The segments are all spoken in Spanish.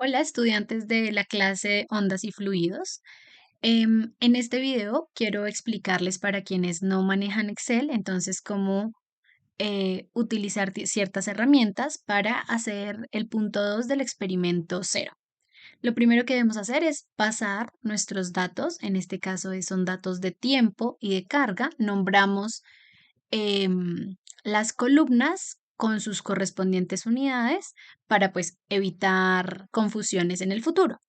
Hola, estudiantes de la clase Ondas y Fluidos. En este video quiero explicarles para quienes no manejan Excel, entonces cómo utilizar ciertas herramientas para hacer el punto 2 del experimento cero. Lo primero que debemos hacer es pasar nuestros datos, en este caso son datos de tiempo y de carga. Nombramos las columnas con sus correspondientes unidades para pues evitar confusiones en el futuro.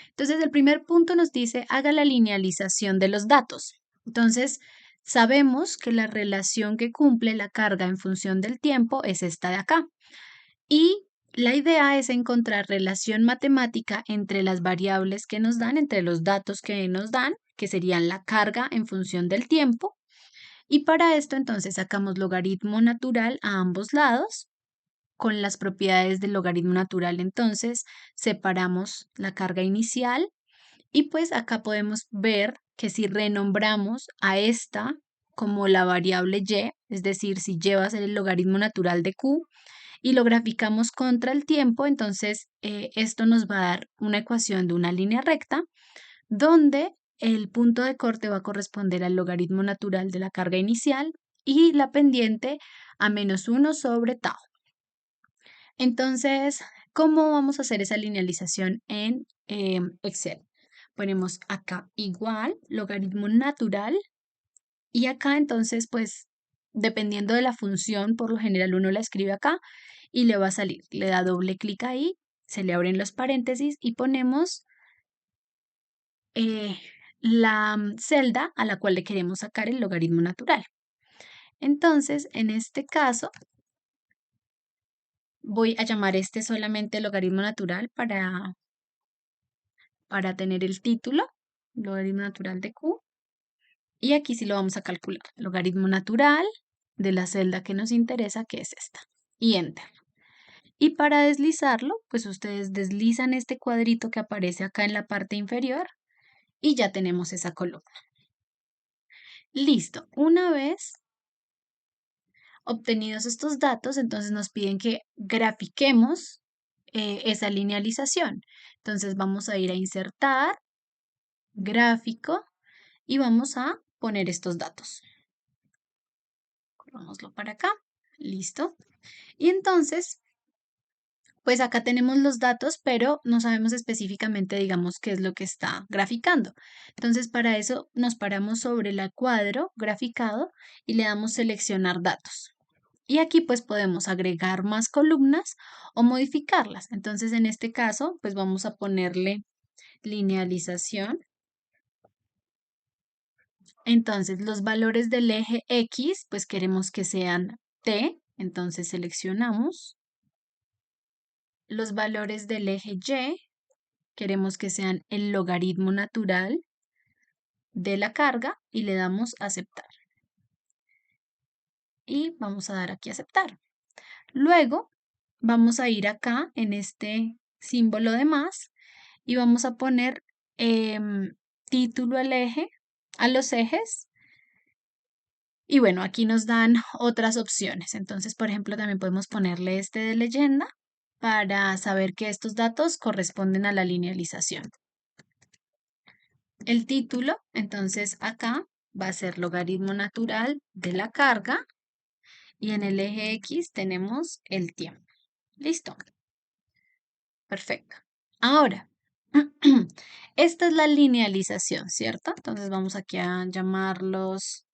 Entonces, el primer punto nos dice, haga la linealización de los datos. Entonces, sabemos que la relación que cumple la carga en función del tiempo es esta de acá. Y la idea es encontrar relación matemática entre las variables que nos dan, entre los datos que nos dan, que serían la carga en función del tiempo. Y para esto entonces sacamos logaritmo natural a ambos lados. Con las propiedades del logaritmo natural entonces separamos la carga inicial y pues acá podemos ver que si renombramos a esta como la variable y, es decir, si y va a ser el logaritmo natural de q y lo graficamos contra el tiempo, entonces esto nos va a dar una ecuación de una línea recta donde el punto de corte va a corresponder al logaritmo natural de la carga inicial y la pendiente a -1 sobre tau. Entonces, ¿cómo vamos a hacer esa linealización en Excel? Ponemos acá igual, logaritmo natural, y acá entonces, pues, dependiendo de la función, por lo general uno la escribe acá y le va a salir. Le da doble clic ahí, se le abren los paréntesis y ponemos la celda a la cual le queremos sacar el logaritmo natural. Entonces, en este caso, voy a llamar este solamente logaritmo natural para tener el título, logaritmo natural de q. Y aquí sí lo vamos a calcular, logaritmo natural de la celda que nos interesa, que es esta. Y Enter. Y para deslizarlo, pues ustedes deslizan este cuadrito que aparece acá en la parte inferior y ya tenemos esa columna. Listo. Una vez obtenidos estos datos, entonces nos piden que grafiquemos esa linealización. Entonces vamos a ir a insertar, gráfico, y vamos a poner estos datos. Vámoslo para acá. Listo. Y entonces, pues acá tenemos los datos, pero no sabemos específicamente, digamos, qué es lo que está graficando. Entonces, para eso nos paramos sobre el cuadro graficado y le damos seleccionar datos. Y aquí pues podemos agregar más columnas o modificarlas. Entonces, en este caso, pues vamos a ponerle linealización. Entonces, los valores del eje X, pues queremos que sean T. Entonces, seleccionamos. Los valores del eje Y, queremos que sean el logaritmo natural de la carga y le damos aceptar. Y vamos a dar aquí aceptar. Luego, vamos a ir acá en este símbolo de más y vamos a poner título al eje, a los ejes. Y bueno, aquí nos dan otras opciones. Entonces, por ejemplo, también podemos ponerle este de leyenda para saber que estos datos corresponden a la linealización. El título, entonces acá va a ser logaritmo natural de la carga y en el eje X tenemos el tiempo. Listo. Perfecto. Ahora, esta es la linealización, ¿cierto? Entonces vamos aquí a llamarlos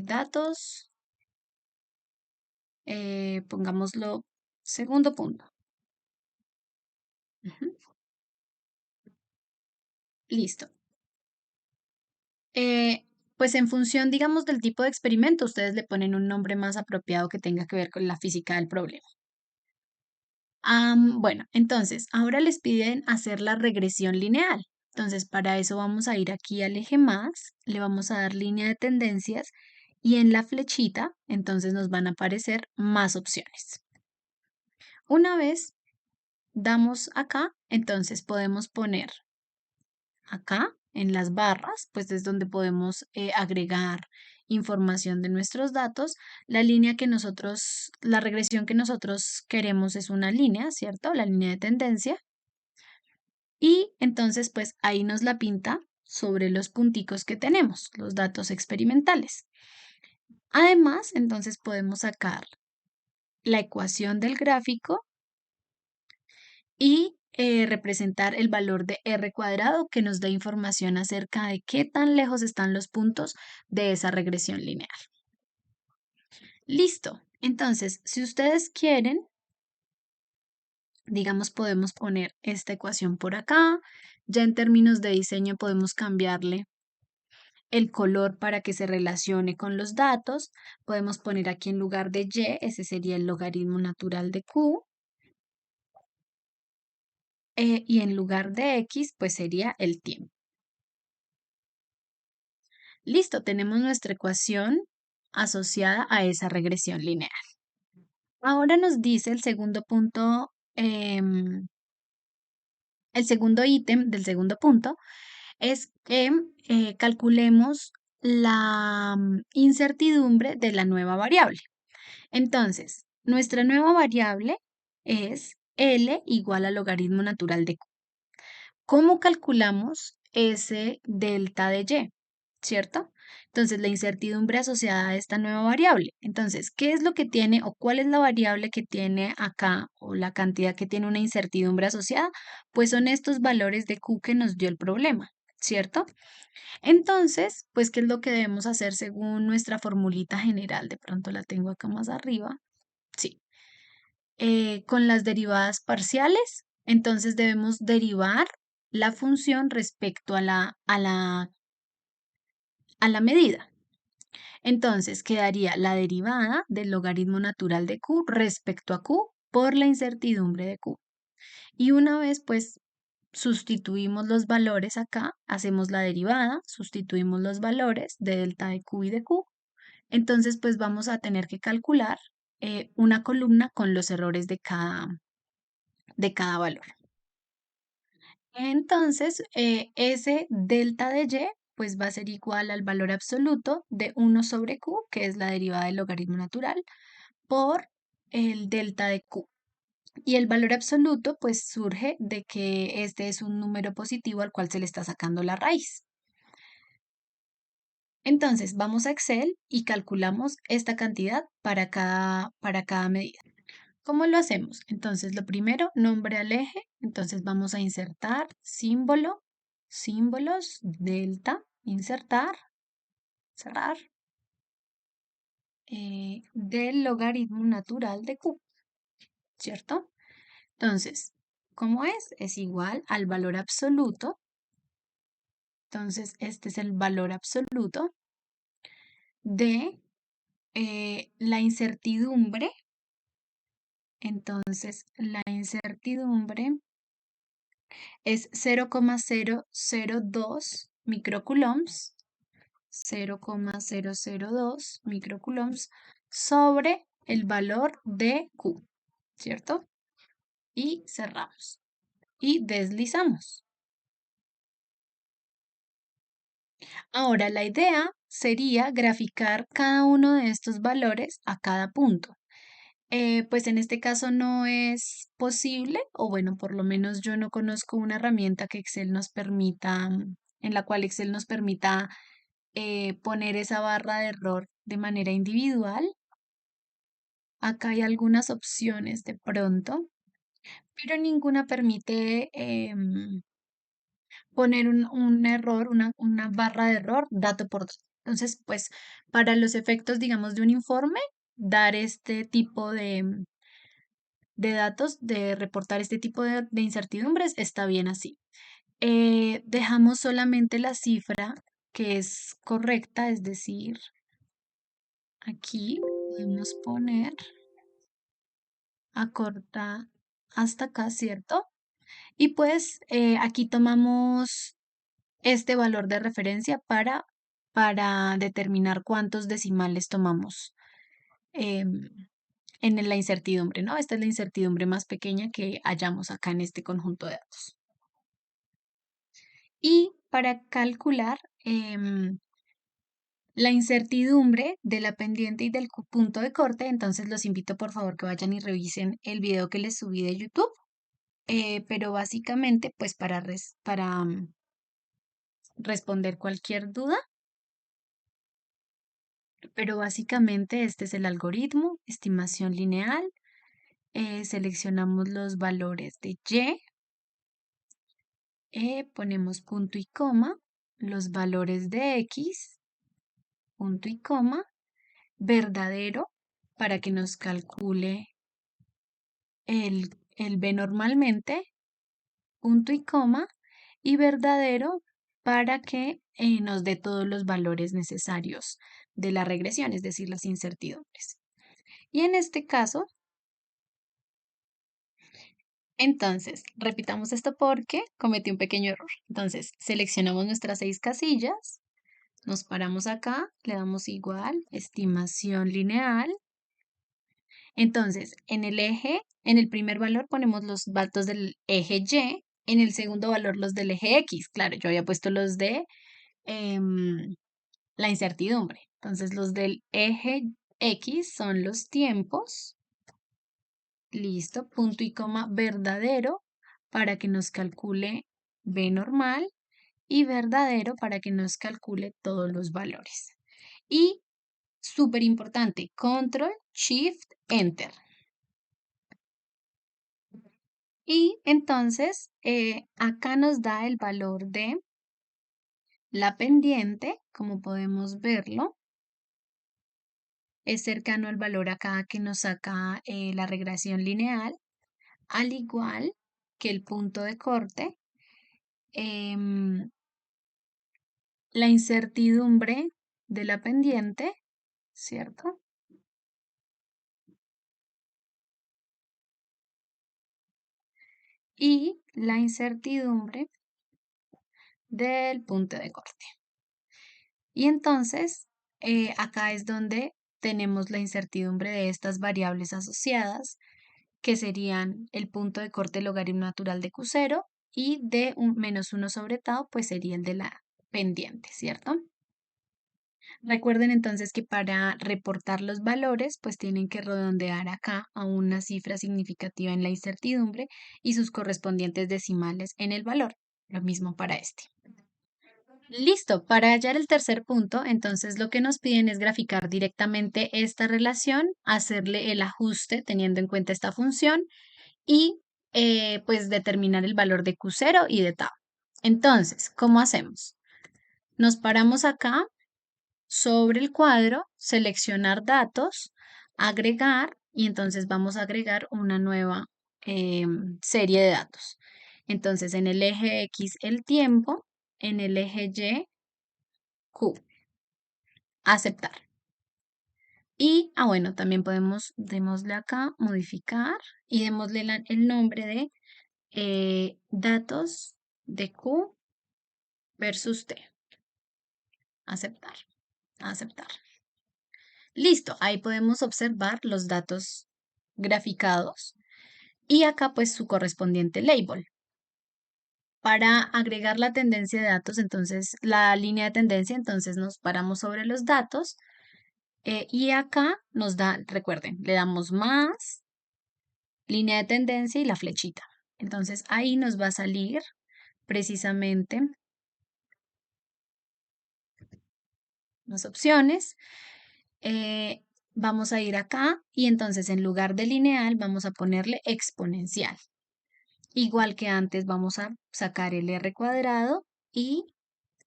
datos. Pongámoslo segundo punto. Listo. Pues en función, digamos, del tipo de experimento, ustedes le ponen un nombre más apropiado que tenga que ver con la física del problema. Bueno, entonces, ahora les piden hacer la regresión lineal. Entonces, para eso vamos a ir aquí al eje más, le vamos a dar línea de tendencias y en la flechita, entonces nos van a aparecer más opciones. Una vez damos acá, entonces podemos poner acá en las barras, pues es donde podemos agregar información de nuestros datos. La línea que nosotros, la regresión que nosotros queremos es una línea, ¿cierto? La línea de tendencia. Y entonces, pues ahí nos la pinta sobre los punticos que tenemos, los datos experimentales. Además, entonces podemos sacar la ecuación del gráfico y representar el valor de R cuadrado que nos da información acerca de qué tan lejos están los puntos de esa regresión lineal. Listo. Entonces, si ustedes quieren, digamos, podemos poner esta ecuación por acá. Ya en términos de diseño podemos cambiarle el color para que se relacione con los datos. Podemos poner aquí en lugar de y, ese sería el logaritmo natural de q. Y en lugar de x, pues sería el tiempo. Listo, tenemos nuestra ecuación asociada a esa regresión lineal. Ahora nos dice el segundo punto, el segundo ítem del segundo punto es que calculemos la incertidumbre de la nueva variable. Entonces, nuestra nueva variable es L igual al logaritmo natural de Q. ¿Cómo calculamos ese delta de Y? ¿Cierto? Entonces, la incertidumbre asociada a esta nueva variable. Entonces, ¿qué es lo que tiene o cuál es la variable que tiene acá o la cantidad que tiene una incertidumbre asociada? Pues son estos valores de Q que nos dio el problema, ¿cierto? Entonces, pues, ¿qué es lo que debemos hacer según nuestra formulita general? De pronto la tengo acá más arriba. Sí. Con las derivadas parciales, entonces debemos derivar la función respecto a la medida. Entonces quedaría la derivada del logaritmo natural de q respecto a q por la incertidumbre de q. Y una vez pues sustituimos los valores acá, hacemos la derivada, sustituimos los valores de delta de q y de q. Entonces pues vamos a tener que calcular una columna con los errores de cada valor. Entonces, ese delta de y pues va a ser igual al valor absoluto de 1 sobre q, que es la derivada del logaritmo natural, por el delta de q. Y el valor absoluto pues surge de que este es un número positivo al cual se le está sacando la raíz. Entonces, vamos a Excel y calculamos esta cantidad para cada medida. ¿Cómo lo hacemos? Entonces, lo primero, nombre al eje. Entonces, vamos a insertar símbolo, símbolos, delta, insertar, cerrar, del logaritmo natural de q, ¿cierto? Entonces, ¿cómo es? Es igual al valor absoluto. Entonces, este es el valor absoluto de la incertidumbre. Entonces, la incertidumbre es 0,002 microcoulombs, 0,002 microcoulombs sobre el valor de Q, ¿cierto? Y cerramos y deslizamos. Ahora la idea sería graficar cada uno de estos valores a cada punto. Pues en este caso no es posible, o bueno, por lo menos yo no conozco una herramienta que Excel nos permita, en la cual Excel nos permita poner esa barra de error de manera individual. Acá hay algunas opciones de pronto, pero ninguna permite poner un error, una barra de error dato por dato. Entonces, pues para los efectos, digamos, de un informe, dar este tipo de datos, de reportar este tipo de incertidumbres, está bien así. Dejamos solamente la cifra que es correcta, es decir, aquí podemos poner acorta hasta acá, ¿cierto? Y pues aquí tomamos este valor de referencia para determinar cuántos decimales tomamos em, en la incertidumbre, ¿no? Esta es la incertidumbre más pequeña que hallamos acá en este conjunto de datos. Y para calcular la incertidumbre de la pendiente y del punto de corte, entonces los invito por favor que vayan y revisen el video que les subí de YouTube. pero básicamente, pues para responder cualquier duda, pero básicamente este es el algoritmo, estimación lineal. Seleccionamos los valores de Y, ponemos punto y coma, los valores de X, punto y coma, verdadero para que nos calcule el B normalmente, punto y coma, y verdadero para que nos dé todos los valores necesarios de la regresión, es decir, las incertidumbres. Y en este caso, entonces, repitamos esto porque cometí un pequeño error. Entonces, seleccionamos nuestras 6 casillas, nos paramos acá, le damos igual, estimación lineal. Entonces, en el primer valor ponemos los datos del eje Y, en el segundo valor los del eje X. Claro, yo había puesto los de em, la incertidumbre. Entonces, los del eje X son los tiempos. Listo, punto y coma verdadero para que nos calcule B normal y verdadero para que nos calcule todos los valores. Y súper importante, control, shift, enter. Y entonces acá nos da el valor de la pendiente, como podemos verlo. Es cercano al valor acá que nos saca la regresión lineal, al igual que el punto de corte. La incertidumbre de la pendiente, ¿cierto? Y la incertidumbre del punto de corte. Y entonces, acá es donde tenemos la incertidumbre de estas variables asociadas, que serían el punto de corte logaritmo natural de Q0 y de un menos 1 sobre tau, pues sería el de la pendiente, ¿cierto? Recuerden entonces que para reportar los valores, pues tienen que redondear acá a una cifra significativa en la incertidumbre y sus correspondientes decimales en el valor. Lo mismo para este. Listo, para hallar el tercer punto, entonces lo que nos piden es graficar directamente esta relación, hacerle el ajuste teniendo en cuenta esta función y pues determinar el valor de Q0 y de tau. Entonces, ¿cómo hacemos? Nos paramos acá sobre el cuadro, seleccionar datos, agregar y entonces vamos a agregar una nueva serie de datos. Entonces, en el eje X el tiempo, en el eje Y Q. Aceptar. Y, bueno, también podemos, démosle acá, modificar y démosle el nombre de datos de Q versus T. Aceptar, aceptar. Listo, ahí podemos observar los datos graficados y acá pues su correspondiente label. Para agregar la tendencia de datos, entonces la línea de tendencia, entonces nos paramos sobre los datos. Y acá nos da, recuerden, le damos más, línea de tendencia y la flechita. Entonces ahí nos va a salir precisamente las opciones. Vamos a ir acá y entonces en lugar de lineal vamos a ponerle exponencial. Igual que antes vamos a sacar el r cuadrado y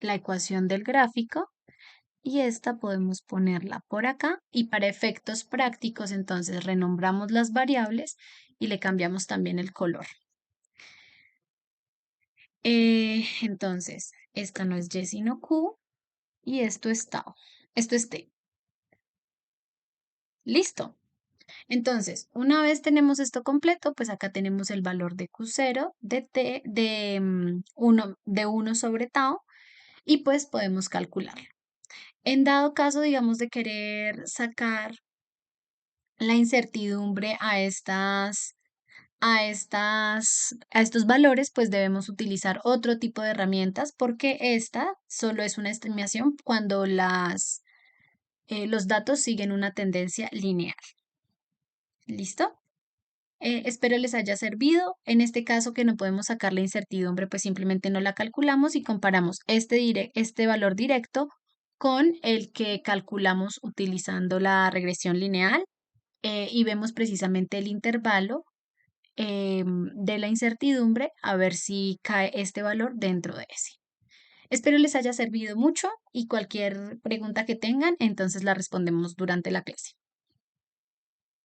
la ecuación del gráfico. Y esta podemos ponerla por acá y para efectos prácticos entonces renombramos las variables y le cambiamos también el color. Entonces, esta no es Y sino Q y esto es tau. Esto es T. Listo. Entonces, una vez tenemos esto completo, pues acá tenemos el valor de Q0, de T, de 1 sobre tau y pues podemos calcularlo. En dado caso, digamos, de querer sacar la incertidumbre a estos valores, pues debemos utilizar otro tipo de herramientas porque esta solo es una estimación cuando los datos siguen una tendencia lineal. ¿Listo? Espero les haya servido. En este caso que no podemos sacar la incertidumbre, pues simplemente no la calculamos y comparamos este valor directo con el que calculamos utilizando la regresión lineal, y vemos precisamente el intervalo de la incertidumbre a ver si cae este valor dentro de ese. Espero les haya servido mucho y cualquier pregunta que tengan, entonces la respondemos durante la clase.